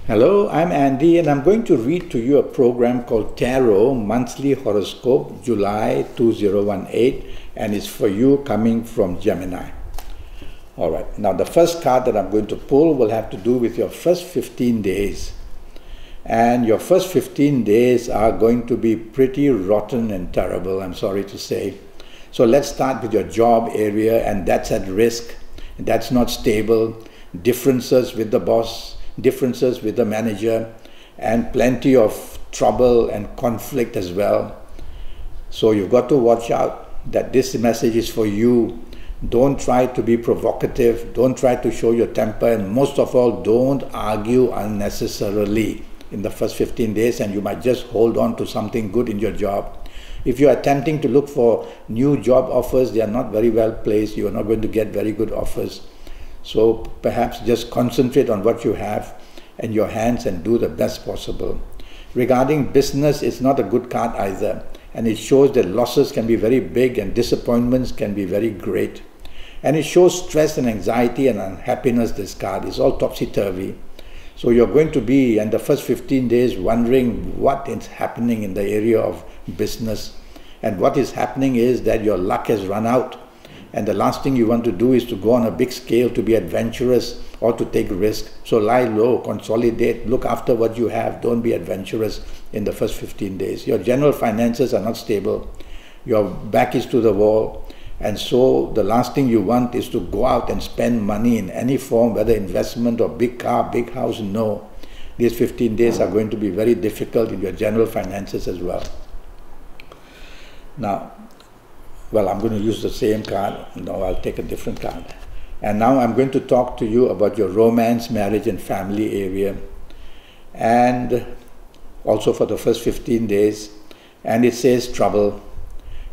Hello, I'm Andy and I'm going to read to you a program called Tarot Monthly Horoscope July 2018, and it's for you coming from Gemini. Alright, now the first card that I'm going to pull will have to do with your first 15 days. And your first 15 days are going to be pretty rotten and terrible, I'm sorry to say. So let's start with your job area, and that's at risk, that's not stable, differences with the boss, differences with the manager, and plenty of trouble and conflict as well. So you've got to watch out that this message is for you. Don't try to be provocative, don't try to show your temper, and most of all, don't argue unnecessarily in the first 15 days, and you might just hold on to something good in your job. If you're attempting to look for new job offers, they are not very well placed. You are not going to get very good offers. So perhaps just concentrate on what you have in your hands and do the best possible. Regarding business, it's not a good card either, and it shows that losses can be very big and disappointments can be very great. And it shows stress and anxiety and unhappiness, this card. It's all topsy-turvy. So you're going to be in the first 15 days wondering what is happening in the area of business. And what is happening is that your luck has run out. And the last thing you want to do is to go on a big scale, to be adventurous or to take risk. So lie low, consolidate, look after what you have. Don't be adventurous in the first 15 days. Your general finances are not stable. Your back is to the wall. And so the last thing you want is to go out and spend money in any form, whether investment or big car, big house. No. These 15 days are going to be very difficult in your general finances as well. Now, well, I'm going to use the same card. No, I'll take a different card. And now I'm going to talk to you about your romance, marriage and family area. And also for the first 15 days. And it says trouble.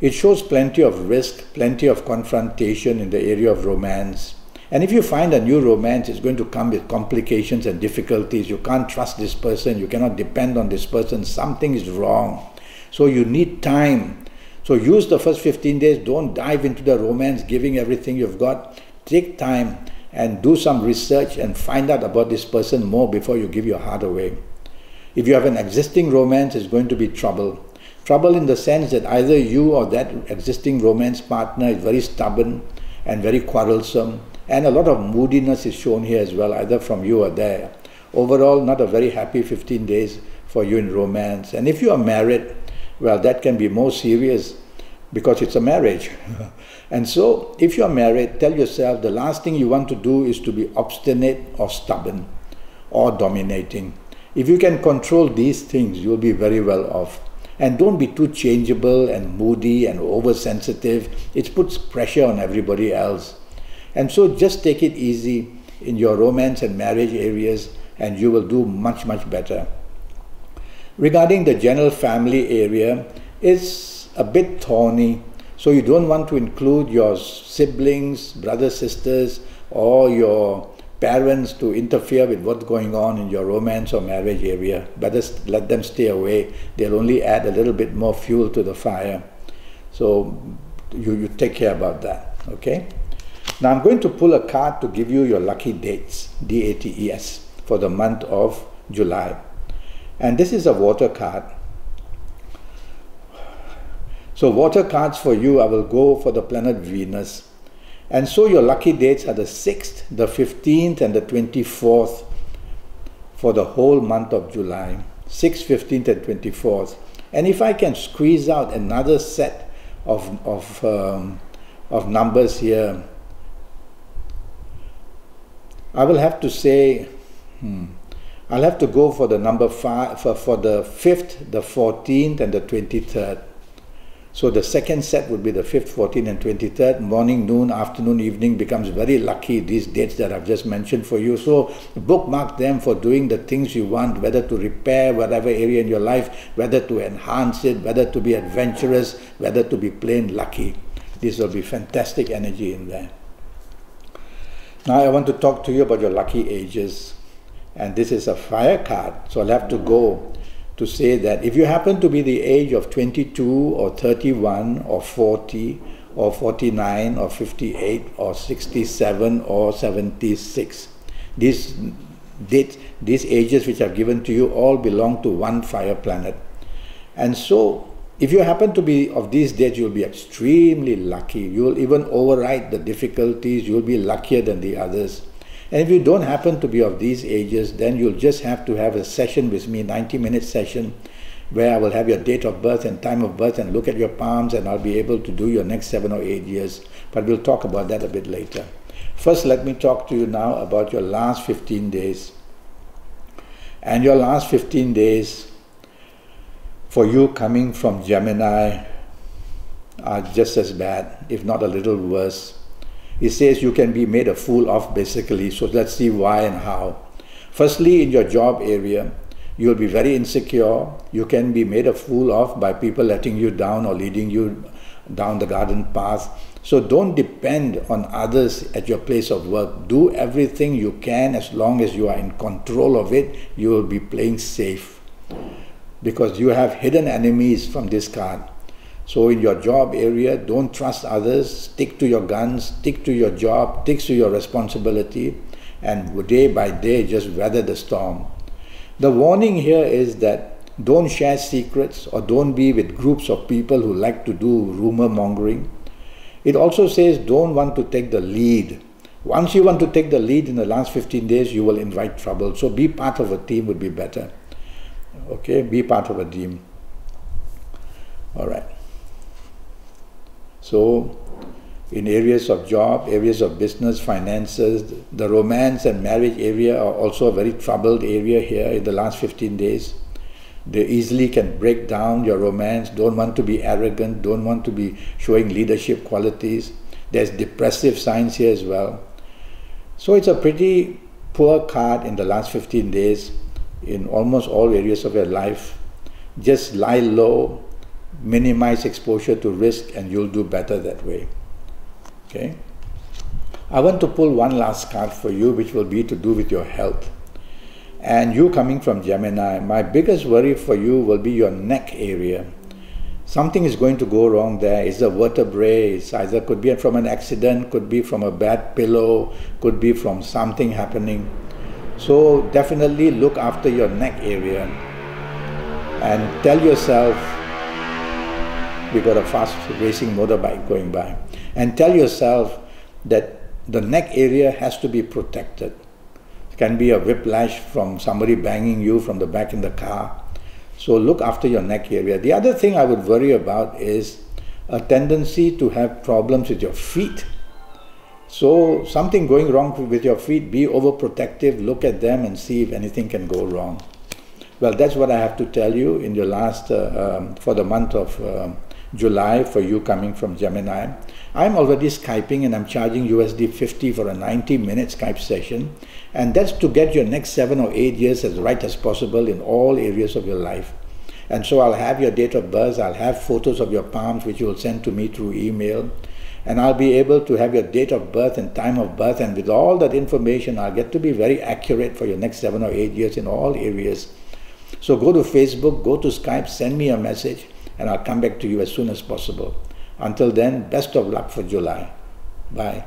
It shows plenty of risk, plenty of confrontation in the area of romance. And if you find a new romance, it's going to come with complications and difficulties. You can't trust this person. You cannot depend on this person. Something is wrong. So you need time. So use the first 15 days, don't dive into the romance, giving everything you've got. Take time and do some research and find out about this person more before you give your heart away. If you have an existing romance, it's going to be trouble. Trouble in the sense that either you or that existing romance partner is very stubborn and very quarrelsome, and a lot of moodiness is shown here as well, either from you or there. Overall, not a very happy 15 days for you in romance. And if you are married, well, that can be more serious because it's a marriage. And so, if you're married, tell yourself the last thing you want to do is to be obstinate or stubborn or dominating. If you can control these things, you'll be very well off. And don't be too changeable and moody and oversensitive. It puts pressure on everybody else. And so just take it easy in your romance and marriage areas, and you will do much, much better. Regarding the general family area, it's a bit thorny, so you don't want to include your siblings, brothers, sisters, or your parents to interfere with what's going on in your romance or marriage area. Better let them stay away. They'll only add a little bit more fuel to the fire. So you take care about that, okay? Now I'm going to pull a card to give you your lucky dates, D-A-T-E-S, for the month of July. And this is a water card. So water cards for you, I will go for the planet Venus. And so your lucky dates are the 6th, the 15th and the 24th for the whole month of July. 6th, 15th and 24th. And if I can squeeze out another set of numbers here, I will have to say, I'll have to go for the number 5, for the 5th, the 14th and the 23rd. So the second set would be the 5th, 14th and 23rd. Morning, noon, afternoon, evening becomes very lucky, these dates that I've just mentioned for you. So bookmark them for doing the things you want, whether to repair whatever area in your life, whether to enhance it, whether to be adventurous, whether to be plain lucky. This will be fantastic energy in there. Now I want to talk to you about your lucky ages. And this is a fire card, so I'll have to go to say that if you happen to be the age of 22 or 31 or 40 or 49 or 58 or 67 or 76, these dates, these ages which I've given to you, all belong to one fire planet. And so, if you happen to be of these dates, you'll be extremely lucky. You will even override the difficulties. You'll be luckier than the others. And if you don't happen to be of these ages, then you'll just have to have a session with me, 90-minute session, where I will have your date of birth and time of birth and look at your palms, and I'll be able to do your next 7 or 8 years. But we'll talk about that a bit later. First, let me talk to you now about your last 15 days. And your last 15 days for you coming from Gemini are just as bad, if not a little worse. It says you can be made a fool of, basically. So let's see why and how. Firstly, in your job area, you'll be very insecure. You can be made a fool of by people letting you down or leading you down the garden path. So don't depend on others at your place of work. Do everything you can. As long as you are in control of it, you will be playing safe, because you have hidden enemies from this card. So in your job area, don't trust others. Stick to your guns, stick to your job, stick to your responsibility, and day by day just weather the storm. The warning here is that don't share secrets or don't be with groups of people who like to do rumor mongering. It also says don't want to take the lead. Once you want to take the lead in the last 15 days, you will invite trouble. So be part of a team would be better. Okay, be part of a team. All right. So in areas of job, areas of business, finances, the romance and marriage area are also a very troubled area here in the last 15 days. They easily can break down your romance. Don't want to be arrogant, don't want to be showing leadership qualities. There's depressive signs here as well. So it's a pretty poor card in the last 15 days in almost all areas of your life. Just lie low, minimize exposure to risk, and you'll do better that way. Okay? I want to pull one last card for you, which will be to do with your health. And you coming from Gemini, my biggest worry for you will be your neck area. Something is going to go wrong there. It's a vertebrae. It's either could be from an accident, could be from a bad pillow, could be from something happening. So definitely look after your neck area and tell yourself, we got a fast racing motorbike going by, and tell yourself that the neck area has to be protected. It can be a whiplash from somebody banging you from the back in the car. So look after your neck area. The other thing I would worry about is a tendency to have problems with your feet. So something going wrong with your feet, be overprotective, look at them and see if anything can go wrong. Well, that's what I have to tell you in your last, for the month of July for you coming from Gemini. I'm already Skyping and I'm charging USD 50 for a 90-minute Skype session, and that's to get your next 7 or 8 years as right as possible in all areas of your life. And so I'll have your date of birth, I'll have photos of your palms which you will send to me through email, and I'll be able to have your date of birth and time of birth, and with all that information I'll get to be very accurate for your next 7 or 8 years in all areas. So go to Facebook, go to Skype, send me a message, and I'll come back to you as soon as possible. Until then, best of luck for July. Bye.